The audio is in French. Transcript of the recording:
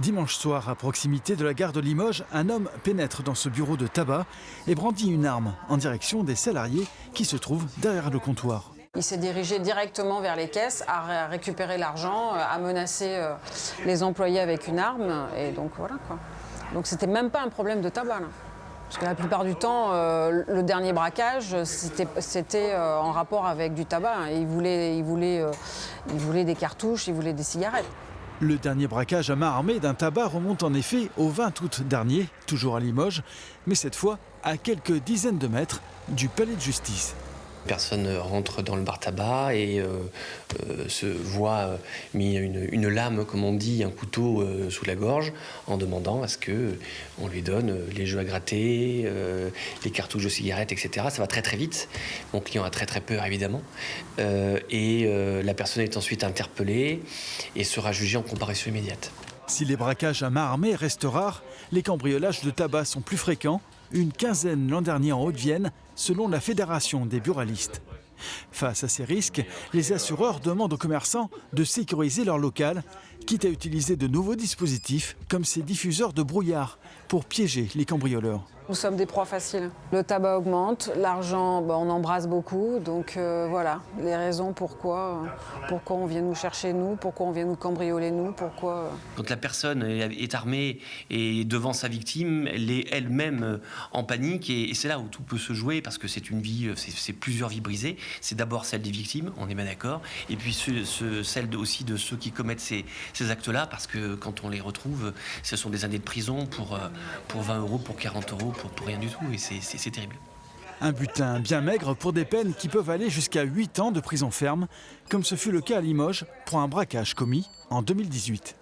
Dimanche soir, à proximité de la gare de Limoges, un homme pénètre dans ce bureau de tabac et brandit une arme en direction des salariés qui se trouvent derrière le comptoir. Il s'est dirigé directement vers les caisses, à récupérer l'argent, à menacer les employés avec une arme. Et donc voilà quoi. Donc c'était même pas un problème de tabac là. Parce que la plupart du temps, le dernier braquage, c'était en rapport avec du tabac. Il voulait des cartouches, il voulait des cigarettes. Le dernier braquage à main armée d'un tabac remonte en effet au 20 août dernier, toujours à Limoges, mais cette fois à quelques dizaines de mètres du palais de justice. Personne rentre dans le bar tabac et se voit mis une lame, comme on dit, un couteau sous la gorge, en demandant à ce qu'on lui donne les jeux à gratter, les cartouches de cigarettes, etc. Ça va très très vite. Mon client a très très peur, évidemment. La personne est ensuite interpellée et sera jugée en comparution immédiate. Si les braquages à main armée restent rares, les cambriolages de tabac sont plus fréquents, une quinzaine l'an dernier en Haute-Vienne, selon la Fédération des buralistes. Face à ces risques, les assureurs demandent aux commerçants de sécuriser leur local, quitte à utiliser de nouveaux dispositifs comme ces diffuseurs de brouillard pour piéger les cambrioleurs. Nous sommes des proies faciles. Le tabac augmente, l'argent, on embrasse beaucoup. Donc voilà, les raisons pourquoi on vient nous chercher nous, pourquoi on vient nous cambrioler nous, pourquoi... Quand la personne est armée et devant sa victime, elle est elle-même en panique et c'est là où tout peut se jouer parce que c'est une vie, c'est plusieurs vies brisées. C'est d'abord celle des victimes, on est bien d'accord, et puis celle aussi de ceux qui commettent ces actes-là parce que quand on les retrouve, ce sont des années de prison pour 20 €, pour 40 €, pour rien du tout et c'est terrible. Un butin bien maigre pour des peines qui peuvent aller jusqu'à 8 ans de prison ferme, comme ce fut le cas à Limoges pour un braquage commis en 2018.